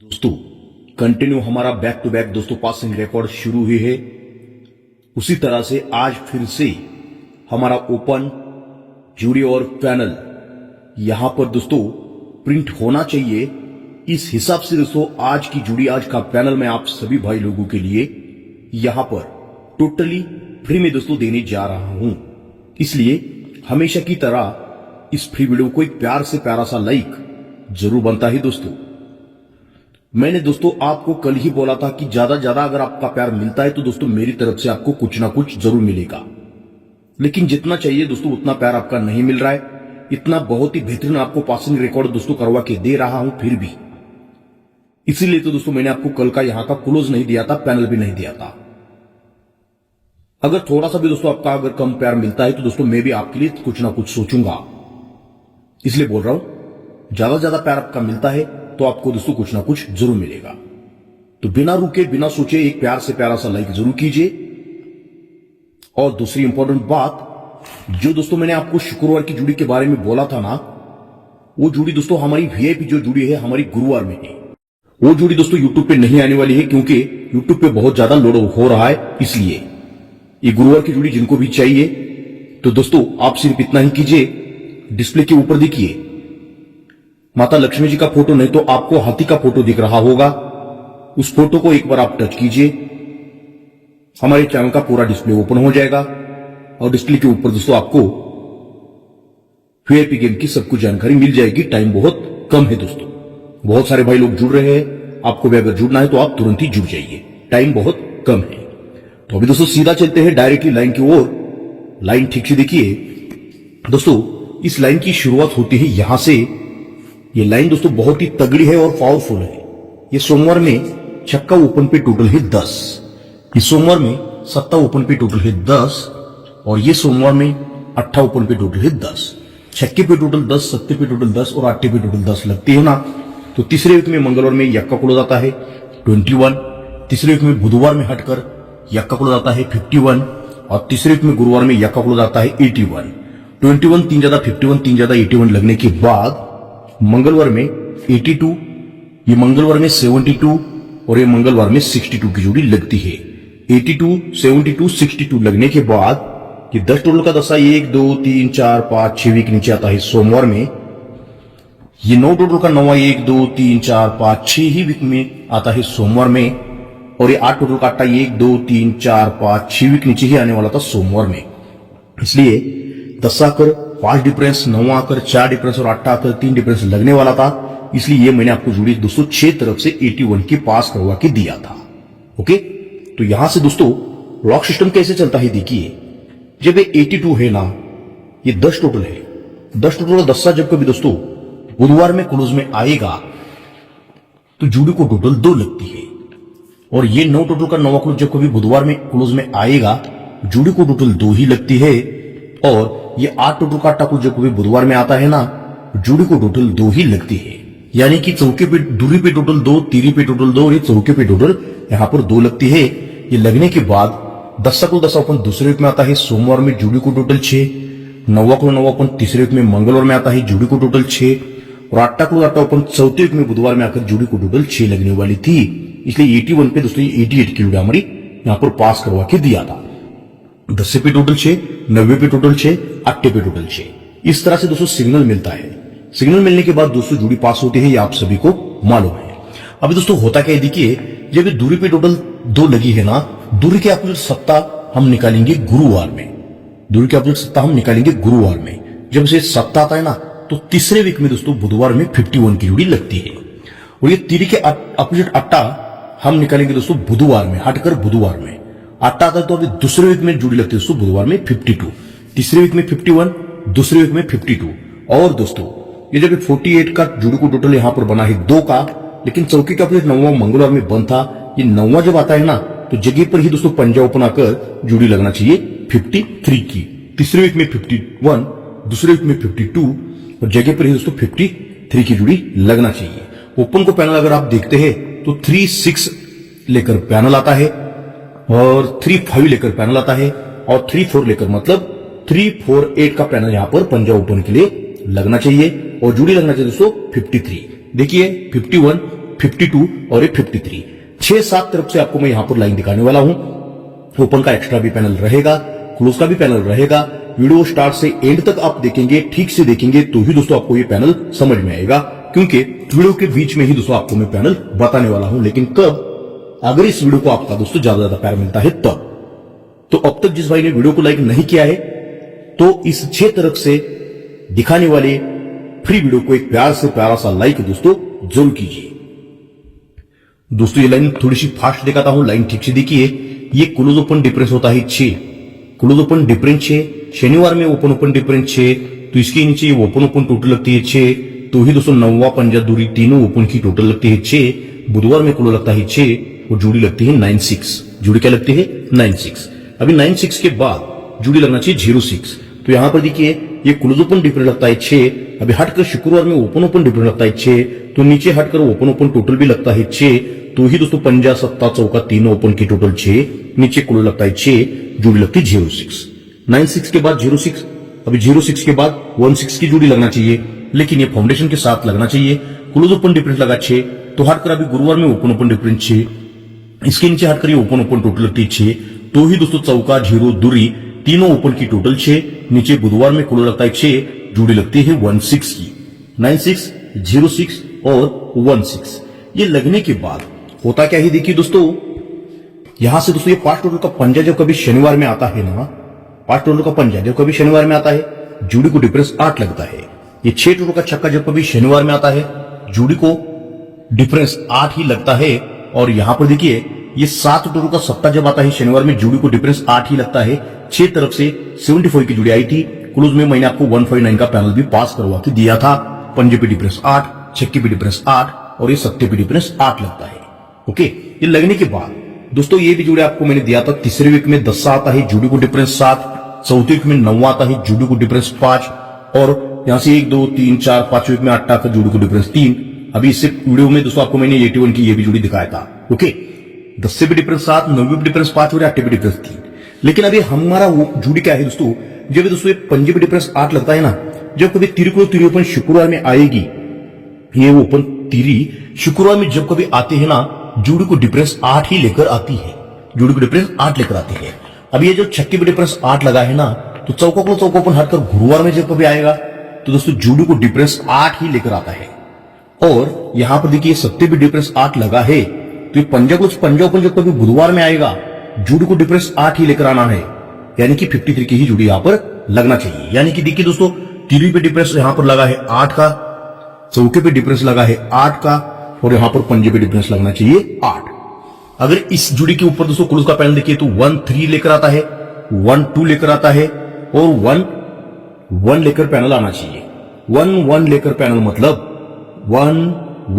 दोस्तों कंटिन्यू हमारा back to back दोस्तों पासिंग रिकॉर्ड शुरू हुई है। उसी तरह से आज फिर से हमारा ओपन जूरी और पैनल यहां पर दोस्तों प्रिंट होना चाहिए। इस हिसाब से दोस्तों आज की जूरी, आज का पैनल मैं आप सभी भाई लोगों के लिए यहां पर टोटली फ्री में दोस्तों देने जा रहा हूं। इसलिए हमेशा की तरह इस फ्री वीडियो को एक प्यार से प्यारा सा लाइक जरूर बनता है। दोस्तों मैंने दोस्तों आपको कल ही बोला था कि ज्यादा ज्यादा अगर आपका प्यार मिलता है तो दोस्तों मेरी तरफ से आपको कुछ ना कुछ जरूर मिलेगा, लेकिन जितना चाहिए दोस्तों उतना प्यार आपका नहीं मिल रहा है। इतना बहुत ही बेहतरीन आपको पासिंग रिकॉर्ड दोस्तों करवा के दे रहा हूं फिर भी, इसीलिए तो दोस्तों मैंने आपको कल का यहां का क्लोज नहीं दिया था, पैनल भी नहीं दिया था। अगर थोड़ा सा भी दोस्तों आपका अगर कम प्यार मिलता है तो दोस्तों मैं भी आपके लिए कुछ ना कुछ सोचूंगा, इसलिए बोल रहा हूं ज्यादा ज्यादा प्यार आपका मिलता है तो आपको दोस्तों कुछ ना कुछ जरूर मिलेगा। तो बिना रुके बिना सोचे एक प्यार से प्यारा सा लाइक जरूर कीजिए। और दूसरी इंपॉर्टेंट बात, जो दोस्तों मैंने आपको शुक्रवार की जुड़ी के बारे में बोला था ना, वो जुड़ी दोस्तों हमारी वीआईपी जो जुड़ी है हमारी गुरुवार में है। वो जुड़ी दोस्तों यूट्यूब पे नहीं आने वाली है क्योंकि यूट्यूब पे बहुत ज्यादा लोड हो रहा है। इसलिए ये गुरुवार की जुड़ी जिनको भी चाहिए तो दोस्तों आप सिर्फ इतना ही कीजिए, डिस्प्ले के ऊपर देखिए माता लक्ष्मी जी का फोटो, नहीं तो आपको हाथी का फोटो दिख रहा होगा, उस फोटो को एक बार आप टच कीजिए, हमारे चैनल का पूरा डिस्प्ले ओपन हो जाएगा। और डिस्प्ले के ऊपर दोस्तों आपको वीआईपी गेम की सब कुछ जानकारी मिल जाएगी। टाइम बहुत कम है दोस्तों, बहुत सारे भाई लोग जुड़ रहे हैं, आपको भी अगर जुड़ना है तो आप तुरंत ही जुड़ जाइए, टाइम बहुत कम है। तो अभी दोस्तों सीधा चलते हैं डायरेक्टली लाइन की ओर। लाइन ठीक से देखिए दोस्तों, इस लाइन की शुरुआत होती है यहां से। ये लाइन दोस्तों बहुत ही तगड़ी है और पावरफुल है। ये सोमवार में छक्का ओपन पे टोटल है 10, ये सोमवार में सत्ता ओपन पे टोटल है 10, और ये सोमवार में अट्ठा ओपन पे टोटल है 10। छक्के पे टोटल 10, सत्ते पे टोटल 10 और अट्ठे पे टोटल 10 लगती है ना। तो तीसरे वीक में मंगलवार में यक्का खुल जाता है 21, तीसरे वीक में बुधवार में हटकर यक्का खुल जाता है 51, और तीसरे वीक में गुरुवार में यक्का खुल जाता है 81। 21 3 ज्यादा 51, 3 ज्यादा 81 लगने के बाद मंगलवार में 82, ये मंगलवार में 72 और ये मंगलवार में 62 की जोड़ी लगती है। 82, 72, 62 लगने के बाद ये 10 टोटल का दशा 1 2 3 4 5 6 वीक नीचे आता है सोमवार में। ये 9 टोटल का नवा 1 2 3 4 5 6 ही वीक में आता है सोमवार में। और ये 8 टोटल का अट्ठा 1 2 3 4 5 6 वीक नीचे ही आने वाला था सोमवार में। इसलिए 10 आकर 5 डिफरेंस, 9 आकर 4 डिफरेंस और 8 आकर 3 डिफरेंस लगने वाला था। इसलिए ये मैंने आपको जुड़ी दोस्तों 6 तरफ से 81 की पास करवा के दिया था। ओके, तो यहां से दोस्तों लॉक सिस्टम कैसे चलता है देखिए। जब ये 82 है ना, ये 10 टोटल है, 10 टोटल का दस्सा जब कभी दोस्तों बुधवार में क्लोज में आएगा तो जुड़ी को टोटल 2 लगती है। और ये 9 टोटल का 9 क्लोज जब कभी बुधवार में क्लोज में आएगा जुड़ी को टोटल 2 ही लगती है। और ये 8 टोटल का अट्ठा जब कभी बुधवार में आता है ना, जुड़ी को टोटल 2 ही लगती है। यानी कि चौके पे दूरी पे टोटल 2, तीरी पे टोटल 2 और ये चौके पे टोटल यहां पर 2 लगती है। ये लगने के बाद 10 को 10 अपन दूसरे वीक में आता है सोमवार में, जुड़ी को टोटल 6, 9 को 9 अपन तीसरे वीक में मंगलवार में आता है, जुड़ी को टोटल 6, और 8 को 8 अपन चौथे वीक में बुधवार में आकर जुड़ी को टोटल 6 लगने वाली थी। इसलिए 81 पे दोस्तों 88 की जुड़ी हमारी यहां पर पास करवा के दिया था। 10 पे टोटल 6, 9 पे टोटल 6, 8 पे टोटल 6। इस तरह से दोस्तों सिग्नल मिलता है। सिग्नल मिलने के बाद दोस्तों जुड़ी पास होती है, ये आप सभी को मालूम है। अभी दोस्तों होता क्या है देखिए, जब ये दूरी पे टोटल 2 लगी है ना, दूरी के अपोजिट सत्ता हम निकालेंगे गुरुवार में। दूरी के अपोजिट सत्ता हम निकालेंगे गुरुवार में। जब से सत्ता आता है ना तो तीसरे वीक में दोस्तों बुधवार में 51 की जुड़ी लगती है। और ये तीरी के अपोजिट अट्टा हम निकालेंगे दोस्तों बुधवार में, हटकर बुधवार में। अट्ठा आता है तो अभी दूसरे वीक में जुड़ी लगती है दोस्तों बुधवार में 52, तीसरे वीक में 51, दूसरे वीक में 52। और दोस्तों ये जब 48 का जुड़ी को टोटल यहां पर बना है 2 का, लेकिन चौकी का प्लेट 9वां मंगलवार में बंद था। ये 9वां जब आता है ना तो जगह पर ही दोस्तों पंजा ओपन आकर जुड़ी लगना चाहिए 53 की। तीसरे वीक में 51, दूसरे वीक में 52 और जगह पर ही दोस्तों 53 की जुड़ी लगना चाहिए। ओपन को पैनल अगर आप देखते हैं तो 3-6 लेकर पैनल आता है, और 3-5 लेकर पैनल आता है, और 3-4 लेकर मतलब 3-4-8 का पैनल यहां पर पंजा ओपन के लिए लगना चाहिए। और जुड़ी लगना चाहिए दोस्तों 53। देखिए 51, 52 और ये 53। 6-7 तरफ से आपको मैं यहां पर लाइन दिखाने वाला हूं। ओपन का एक्स्ट्रा भी पैनल रहेगा, क्लोज का भी पैनल रहेगा। वीडियो स्टार्ट से एंड तक आप देखेंगे, ठीक से देखेंगे तो ही दोस्तों आपको ये पैनल समझ में आएगा, क्योंकि वीडियो के बीच में ही दोस्तों आपको मैं पैनल बताने वाला हूं। लेकिन कब? अगर इस वीडियो को आपका दोस्तों ज्यादा प्यार मिलता है तब। तो अब तक जिस भाई ने वीडियो को लाइक नहीं किया है तो इस 6 तरफ से दिखाने वाले फ्री वीडियो को एक प्यार से प्यारा सा लाइक दोस्तों जरूर कीजिए। दोस्तों ये लाइन थोड़ी सी फास्ट दिखाता हूं, लाइन ठीक से देखिए। ये क्लोज ओपन डिफरेंस होता है 6, क्लोज ओपन डिफरेंस 6, शनिवार में ओपन ओपन डिफरेंस 6, तो इसके नीचे ओपन ओपन टोटल लगती है 6, तो ही दोस्तों 9वां पंजा दूरी तीनों ओपन की टोटल लगती है 6। बुधवार में क्लोज लगता है 6 और जुड़ी लगती है 96। जुड़ी क्या लगती है? 96। अभी 96 के बाद जुड़ी लगना चाहिए 06। तो यहां पर देखिए ये क्लोज ओपन डिफरेंस लगता है 6, अभी हटकर शुक्रवार में ओपन ओपन डिफरेंस लगता है 6, तो नीचे हटकर ओपन ओपन टोटल भी लगता है 6, तो ही दोस्तों पंजा सत्ता चौका तीनों ओपन की टोटल 6, नीचे क्लोज लगता है 6, जुड़ी लगती है 06। 96 के बाद 06, अभी 06 के बाद 16 की जुड़ी लगना चाहिए, लेकिन ये फाउंडेशन के साथ लगना चाहिए। क्लोज ओपन डिफरेंस लगा 6, तो हटकर अभी गुरुवार में ओपन ओपन डिफरेंस 6, इसके नीचे हटकर ये ओपन ओपन टोटल लगती है 6, तो ही दोस्तों चौका जीरो दूरी तीनों ओपन की टोटल 6, नीचे बुधवार में क्लोज लगता है 6, जुड़ी लगती है 16 की। 96, 06 और 16 ये लगने के बाद होता क्या है देखिए दोस्तों, यहां से दोस्तों ये पांच टोटल का पंजा जब कभी शनिवार में आता है ना, पांच टोटल का पंजा जब कभी शनिवार में आता है, जुड़ी को डिफरेंस 8 लगता है। ये 6 टोटल का छक्का जब कभी शनिवार में आता है, जुड़ी को डिफरेंस 8 ही लगता है। और यहां पर देखिए ये 7 टोटल का सट्टा जब आता है शनिवार में, जुड़ी को डिफरेंस 8 ही लगता है। 6 तरफ से 74 की जुड़ी आई थी। क्लोज में मैंने आपको 159 का पैनल भी पास करवा के दिया था। पंजे पे डिफरेंस 8, छक्के पे डिफरेंस 8 और ये सत्ते पे डिफरेंस 8 लगता है। ओके, ये लगने के बाद दोस्तों ये भी जुड़े आपको मैंने दिया था। तीसरे वीक में 10 आता है, जुड़ी को डिफरेंस 7, चौथे वीक में 9 आता है, जुड़ी को डिफरेंस 5 और यहां से 1 2 3 4 5 वीक में 8 आता है, जुड़ी को डिफरेंस 3। अभी इससे वीडियो में दोस्तों आपको मैंने 81 की ये भी जुड़ी दिखाया था। ओके, 10 से भी डिफरेंस 7, 9 पे डिफरेंस 5 और 8 पे डिफरेंस 3। लेकिन अभी हमारा वो जुड़ी क्या है दोस्तों, जब दोस्तों ये पंजे पे डिफरेंस 8 लगता है ना, जब कभी तिरी ओपन शुक्रवार में आएगी, ये ओपन तिरी शुक्रवार में जब कभी आते हैं ना, जुड़ी को डिफरेंस 8 ही लेकर आती है। जुड़ी को डिफरेंस 8 लेकर आती है। अब ये जो छक्के पे डिफरेंस 8 लगा है ना, तो चौका को चौका ओपन हटकर गुरुवार में जब कभी आएगा तो दोस्तों जुड़ी को डिफरेंस 8 ही लेकर आता है। और यहां पर देखिए सत्ते पे डिफरेंस 8 लगा है, तो ये पंजा ओपन जब कभी बुधवार में आएगा, जुड़ी को डिफरेंस 8 ही लेकर आना है, यानी कि 53 की ही जुड़ी यहां पर लगना चाहिए। यानी कि देखिए दोस्तों तिरी पे डिफरेंस यहां पर लगा है 8 का, चौके पे डिफरेंस लगा है 8 का और यहां पर पंजे पे डिफरेंस लगना चाहिए 8। अगर इस जुड़ी के ऊपर दोस्तों क्लोज का पैनल देखिए तो 1 3 लेकर आता है, 1 2 लेकर आता है और 1 1 लेकर पैनल आना चाहिए। 1 1 लेकर पैनल मतलब 1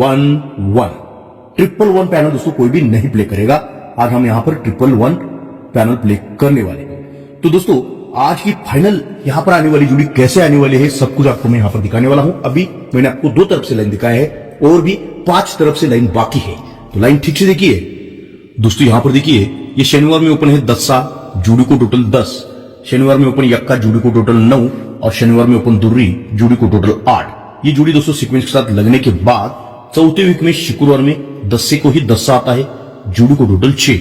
1 1। 111 पैनल दोस्तों कोई भी नहीं प्ले करेगा। आज हम यहां पर 111 पैनल प्ले करने वाले हैं। तो दोस्तों आज की फाइनल यहां पर आने वाली जुड़ी कैसे आने वाली है, सब कुछ आपको मैं यहां पर दिखाने वाला हूं। अभी मैंने आपको 2 तरफ से लाइन दिखाया है और भी 5 तरफ से लाइन बाकी है, तो लाइन ठीक से देखिए दोस्तों। यहां पर देखिए ये शनिवार में ओपन है 10 जुड़ी को टोटल 10, शनिवार में ओपन यक्का जुड़ी को टोटल 9 और शनिवार में ओपन दुर्री जुड़ी को टोटल 8। ये जुड़ी दोस्तों सीक्वेंस के साथ लगने के बाद चौथे वीक में शुक्रवार में 10 से को ही 10 आता है, जुड़ी को टोटल 6।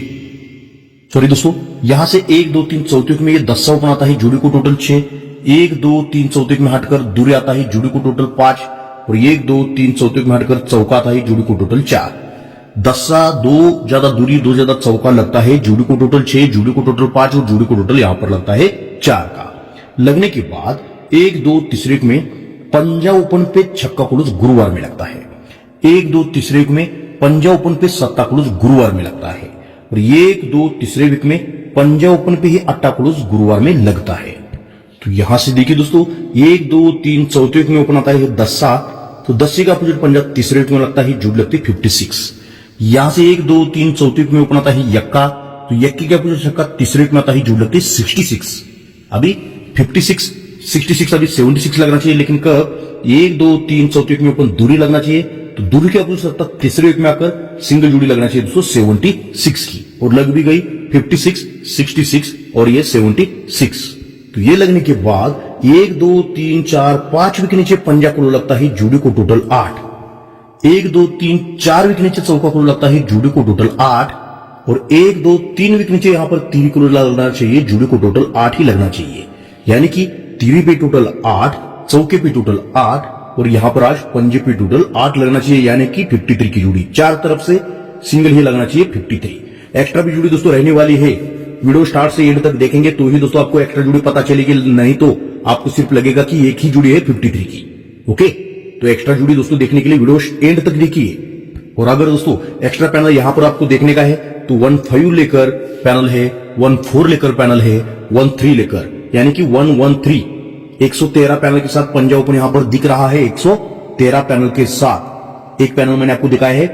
सॉरी दोस्तों, यहां से 1 2 3 चौथे वीक में ये 10 ओपन आता है, जुड़ी को टोटल 6। 1 2 3 चौथे वीक में हटकर दुर्री आता है, जुड़ी को टोटल 5 और 1 2 3 चौथे वीक में हटकर चौका आता है, जुड़ी को टोटल 4। 10 2 ज्यादा दूरी 2 ज्यादा चौका लगता है, जुड़ी को टोटल 6, जुड़ी को टोटल 5 और जुड़ी को टोटल यहां पर लगता है 4 का। लगने के बाद 1 2 तीसरे वीक में पंजा ओपन पे छक्का क्लोज गुरुवार में लगता है। 1 2 तीसरे वीक में पंजा ओपन पे सत्ता क्लोज गुरुवार में लगता है और 1 2 तीसरे वीक में पंजा ओपन पे ही अट्टा क्लोज गुरुवार में लगता है। तो यहां से देखिए दोस्तों 1 2 3 चौथे वीक में ओपन आता है 10, तो 10 का अपोजिट पंजा तीसरे वीक में लगता है, जुड़ी लगती है 56। यहां से 1 2 3 चौथे वीक में ओपन आता है यक्का, तो यक्की का अपोजिट छक्का तीसरे वीक में आता है, जुड़ी लगती है 66। अभी 56 66 अभी 76 लगना चाहिए, लेकिन कब 1 2 3 चौथे वीक में ओपन दूरी लगना चाहिए, तो दूरी के अपोजिट सत्ता तीसरे वीक में आकर सिंगल जुड़ी लगना चाहिए दोस्तों 76 की, और लग भी गई 56 66 और ये 76। तो ये लगने के बाद 1 2 3 4 5 वीक नीचे पंजा को लगता है, जुड़ी को टोटल 8। 1 2 3 4 वीक नीचे चौका क्लोज लगता है, जोड़ी को टोटल 8, और 1 2 3 वीक नीचे यहां पर तीरी क्लोज लगना चाहिए, जोड़ी को टोटल 8 ही लगना चाहिए। यानी कि तीरी पे टोटल 8, चौके पे टोटल 8, और यहां पर आज पंजे पे टोटल 8 लगना चाहिए, यानी कि 53 की जोड़ी। चार तरफ से सिंगल ही लगना चाहिए 53। एक्स्ट्रा भी जोड़ी दोस्तों रहने वाली है, वीडियो स्टार्ट से एंड तक देखेंगे तो ही दोस्तों आपको एक्स्ट्रा जोड़ी पता चलेगी, नहीं तो आपको सिर्फ लगेगा कि एक ही जोड़ी है 53 की। ओके, तो एक्स्ट्रा जोड़ी दोस्तों देखने के लिए वीडियो एंड तक देखिए। और अगर दोस्तों एक्स्ट्रा पैनल यहां पर आपको देखने का है तो 1-5 लेकर पैनल है, 1-4 लेकर पैनल है, 1-3 लेकर, यानी कि 1-1-3 113 पैनल के साथ पंजा ओपन यहां पर दिख रहा है। 113 पैनल के साथ एक पैनल मैंने आपको दिखाया है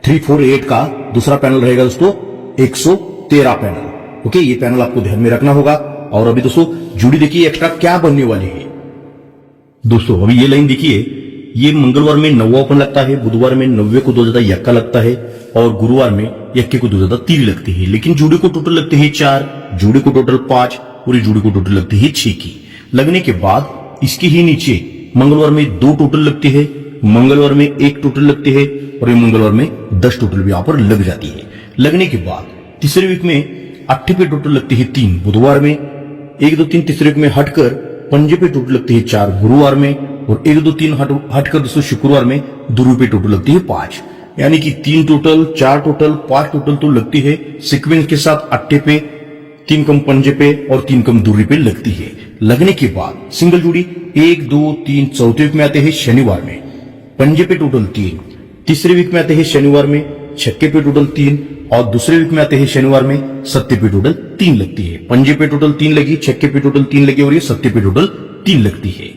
3-4-8 का, दूसरा पैनल रहेगा दोस्तों 113 पैनल। ओके, ये पैनल आपको ध्यान में रखना होगा। और अभी दोस्तों जोड़ी देखिए एक्स्ट्रा क्या बनने वाली है। दोस्तों अभी ये लाइन देखिए, ये मंगलवार में 9 ओपन लगता है, बुधवार में 9 को 2 ज्यादा यक्का लगता है, और गुरुवार में यक्के को 2 ज्यादा तीरी लगती है। लेकिन जोड़ी को टोटल लगते हैं 4, जोड़ी को टोटल 5, और ये जोड़ी को टोटल लगती है 6 की। लगने के बाद इसके ही नीचे मंगलवार में 2 टोटल लगते हैं, मंगलवार में 1 टोटल लगते हैं, और ये मंगलवार में 10 टोटल भी यहां पर लग जाती है। लगने के बाद तीसरे वीक में 8 पे टोटल लगती है 3, बुधवार में 1 2 3 तीसरे वीक में हटकर पंजे पे टोटल लगती है 4 गुरुवार में, और 1 2 3 हटकर दोस्तों शुक्रवार में दुरु पे टोटल लगती है 5। यानी कि 3 टोटल, 4 टोटल, 5 टोटल तो लगती है सीक्वेंस के साथ 8 पे, 3 कम पंजे पे और 3 कम दूरी पे लगती है। लगने के बाद सिंगल जोड़ी 1 2 3 चौथे वीक में आते हैं शनिवार में, पंजे पे टोटल 3, तीसरे वीक में आते हैं शनिवार में छक्के पे टोटल 3, और दूसरे वीक में आते हैं शनिवार में सत्ते पे टोटल 3 लगती है। पंजे पे टोटल 3 लगी, छक्के पे टोटल 3 लगी, और ये सत्ते पे टोटल 3 लगती है।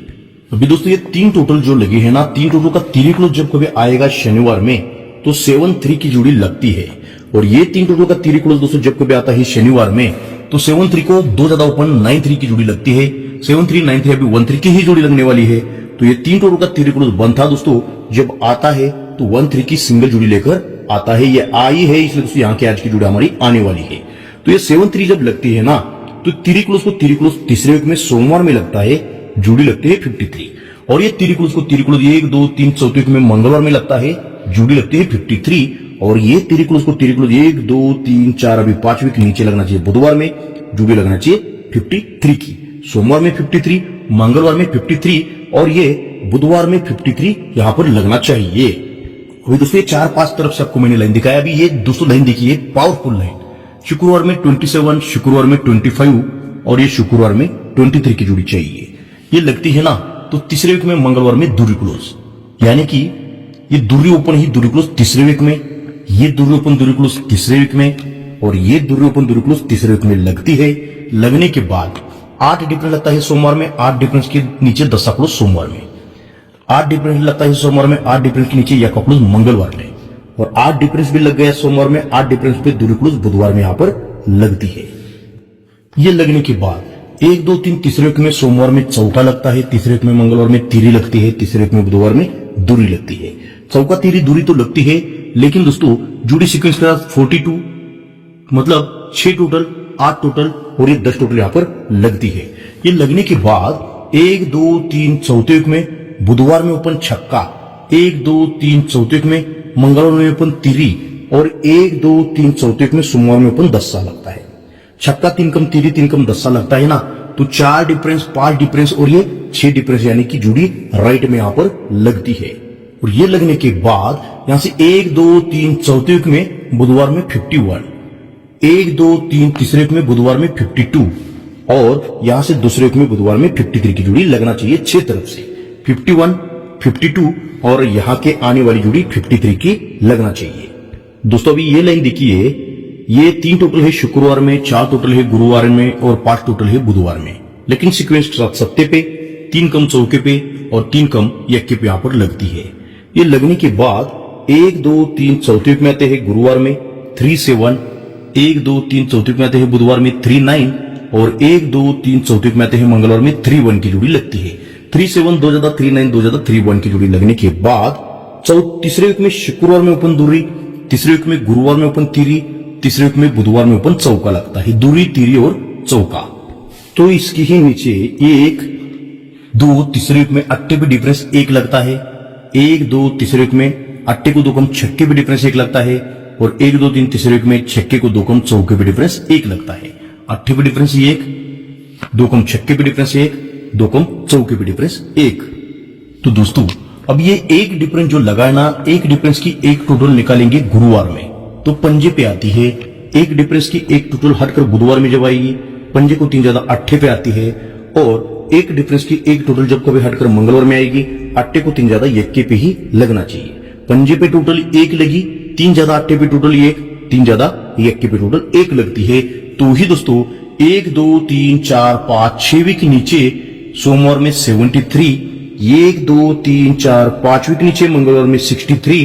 अभी दोस्तों ये 3 टोटल जो लगे हैं ना, 3 टोटल का तीरी क्लोज जब कभी आएगा शनिवार में तो 7-3 की जोड़ी लगती है। और ये 3 टोटल का तीरी क्लोज दोस्तों जब कभी आता है शनिवार में तो 7-3 को 2 ज्यादा ओपन 9-3 की जोड़ी लगती है। 7-3 9-3 अभी 1-3 की ही जोड़ी लगने वाली है। तो ये 3 टोटल का तीरी क्लोज बनता दोस्तों जब आता है तो 1-3 की सिंगल जोड़ी लेकर आता है। ये आई है, इसलिए दोस्तों यहाँ की आज की जोड़ी हमारी आने वाली है। तो ये 7-3 जब लगती है ना तो तीरी क्लोज तीसरे वीक में सोमवार में लगता है, जोड़ी लगती है 53। और ये तीरी क्लोज 1 2 3 चौथे वीक में मंगलवार में लगता है, जोड़ी लगती है 53। और ये तीरी क्लोज 1 2 3 4 अभी 5 वीक नीचे लगना चाहिए, बुधवार में जोड़ी लगना चाहिए 53 की, सोमवार में 53, मंगलवार में 53, और ये बुधवार में 53 यहां पर लगना चाहिए। अभी दोस्तों ये 4-5 तरफ से आपको मैंने लाइन दिखाया। अभी ये दोस्तों लाइन देखिए, पावरफुल लाइन। शुक्रवार में 27, शुक्रवार में 25, और ये शुक्रवार में 23 की जोड़ी चाहिए। ये लगती है ना तो तीसरे वीक में मंगलवार में दूरी क्लोज, यानी कि ये दूरी ओपन ही दूरी क्लोज तीसरे वीक में, ये दूरी ओपन दूरी क्लोज तीसरे वीक में, और ये दूरी ओपन दूरी क्लोज तीसरे वीक में लगती है। लगने के बाद 8 डिफरेंस लगता है सोमवार में, 8 डिफरेंस के नीचे 10 क्लोज सोमवार में, 8 डिफरेंस लगता है सोमवार में, 8 डिफरेंस के नीचे यह क्लोज मंगलवार में, और 8 डिफरेंस भी लग गया सोमवार में, 8 डिफरेंस पे दूरी क्लोज बुधवार में यहां पर लगती है। ये लगने के बाद 1 2 3 तीसरे वीक में सोमवार में चौका लगता है, तीसरे वीक में मंगलवार में तीरी लगती है, तीसरे वीक में बुधवार में दूरी लगती है। चौका तीरी दूरी तो लगती है, लेकिन दोस्तों जोड़ी सीक्वेंस के साथ 42 मतलब 6 टोटल, 8 टोटल, और ये 10 टोटल यहां पर लगती है। ये लगने के बाद 1 2 3 चौथे वीक में बुधवार में ओपन छक्का, 1 2 3 चौथे वीक में मंगलवार में ओपन तीरी, और 1 2 3 चौथे वीक में सोमवार में ओपन दस्सा लगता है। छक्का 3 कम तीरी 3 कम दस्सा लगता है ना, तो 4 डिफरेंस 5 डिफरेंस और ये 6 डिफरेंस, यानी कि जोड़ी राइट में यहां पर लगती है। और ये लगने के बाद यहां से 1 2 3 चौथे वीक में बुधवार में 51, 1 2 3 तीसरे वीक में बुधवार में 52, और यहां से दूसरे वीक में बुधवार में 53 की जोड़ी लगना चाहिए 6 तरफ से, 51 52, और यहां के आने वाली जोड़ी 53 की लगना चाहिए। दोस्तों अभी ये लाइन देखिए, ये 3 टोटल है शुक्रवार में, 4 टोटल है गुरुवार में, और 5 टोटल है बुधवार में, लेकिन सीक्वेंस के साथ सत्ते पे, 3 कम चौके पे और 3 कम यक्के पे यहां पर लगती है। ये लगने के बाद 1 2 3 चौथे वीक में आते हैं गुरुवार में 3 7, 1 2 3 चौथे वीक में आते हैं बुधवार में 3 9, और 1 2 3 चौथे वीक में आते हैं मंगलवार में 3 1 की जोड़ी लगती है। 3 7 2 ज्यादा 3 9 2 ज्यादा 3 1 की जोड़ी लगने के बाद तीसरे वीक में शुक्रवार में ओपन दूरी, तीसरे वीक में गुरुवार में ओपन तीरी, तीसरे वीक में बुधवार में ओपन चौका लगता है, दूरी तीरी और चौका। तो इसके ही नीचे 1 2 तीसरे वीक में अट्टे पे डिफरेंस 1 लगता है, 1 2 तीसरे वीक में अट्टे को 2 कम छक्के पे डिफरेंस 1 लगता है, और 1 2 3 तीसरे वीक में छक्के को 2 कम चौके पे डिफरेंस 1 लगता है। अट्ठे पे डिफरेंस 1, 2 कम छक्के पे डिफरेंस 1, 2 कम चौके पे डिफरेंस 1। तो दोस्तों अब ये एक डिफरेंस जो लगा है ना, एक डिफरेंस की एक टोटल निकालेंगे गुरुवार में, तो पंजे पे आती है। एक डिफरेंस की एक टोटल हटकर बुधवार में जब आएगी, पंजे को 3 ज्यादा अट्ठे पे आती है, और एक डिफरेंस की एक टोटल जब कभी हटकर मंगलवार में आएगी, अट्ठे को 3 ज्यादा यक्के पे ही लगना चाहिए। पंजे पे टोटल 1 लगी, 3 ज्यादा अट्ठे पे टोटल 1, 3 ज्यादा यक्के पे टोटल 1 लगती है। तो ही दोस्तों 1 2 3 4 5 6 वीक नीचे सोमवार में 73, 1 2 3 4 5 वीक नीचे मंगलवार में 63,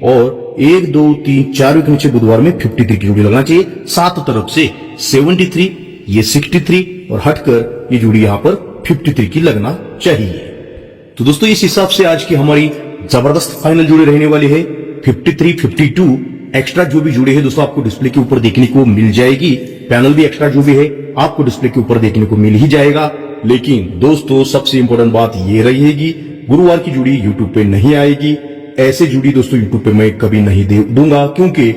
और 1 2 3 4 वीक नीचे बुधवार में 53 की जोड़ी लगना चाहिए। सात तरफ से 73, ये 63, और हटकर ये जोड़ी यहां पर 53 की लगना चाहिए। तो दोस्तों इस हिसाब से आज की हमारी जबरदस्त फाइनल जोड़ी रहने वाली है 53 52। एक्स्ट्रा जो भी जोड़ी है दोस्तों आपको डिस्प्ले के ऊपर देखने को मिल जाएगी। पैनल भी एक्स्ट्रा जो भी है आपको डिस्प्ले के ऊपर देखने को मिल ही जाएगा। लेकिन दोस्तों सबसे इंपॉर्टेंट बात ये रहेगी, गुरुवार की जोड़ी यूट्यूब पे नहीं आएगी। ऐसे जोड़ी दोस्तों यूट्यूब पे मैं कभी नहीं दूंगा, क्योंकि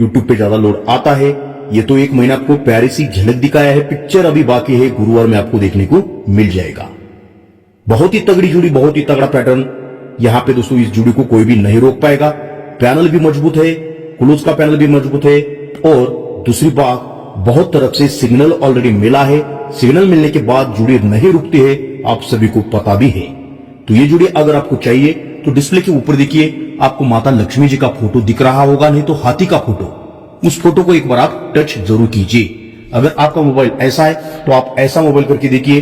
यूट्यूब पे ज्यादा लोड आता है। ये तो एक महीना आपको प्यारी सी झलक दिखाया है, पिक्चर अभी बाकी है, गुरुवार में आपको देखने को मिल जाएगा। बहुत ही तगड़ी जोड़ी, बहुत ही तगड़ा पैटर्न। यहां पे दोस्तों इस जोड़ी को कोई भी नहीं रोक पाएगा। पैनल भी मजबूत है, क्लोज का पैनल भी मजबूत है, और दूसरी बात बहुत तरफ से सिग्नल ऑलरेडी मिला है। सिग्नल मिलने के बाद जोड़ी नहीं रुकती है, आप सभी को पता भी है। तो ये जोड़ी अगर आपको चाहिए तो डिस्प्ले के ऊपर देखिए, आपको माता लक्ष्मी जी का फोटो दिख रहा होगा, नहीं तो हाथी का फोटो। उस फोटो को एक बार आप टच जरूर कीजिए। अगर आपका मोबाइल ऐसा है तो आप ऐसा मोबाइल करके देखिए,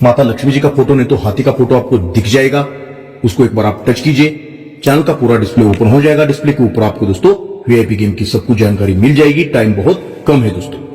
माता लक्ष्मी जी का फोटो नहीं तो हाथी का फोटो आपको दिख जाएगा। उसको एक बार आप टच कीजिए, चैनल का पूरा डिस्प्ले ओपन हो जाएगा। डिस्प्ले के ऊपर आपको दोस्तों वीआईपी गेम की सब कुछ जानकारी मिल जाएगी। टाइम बहुत कम है दोस्तों।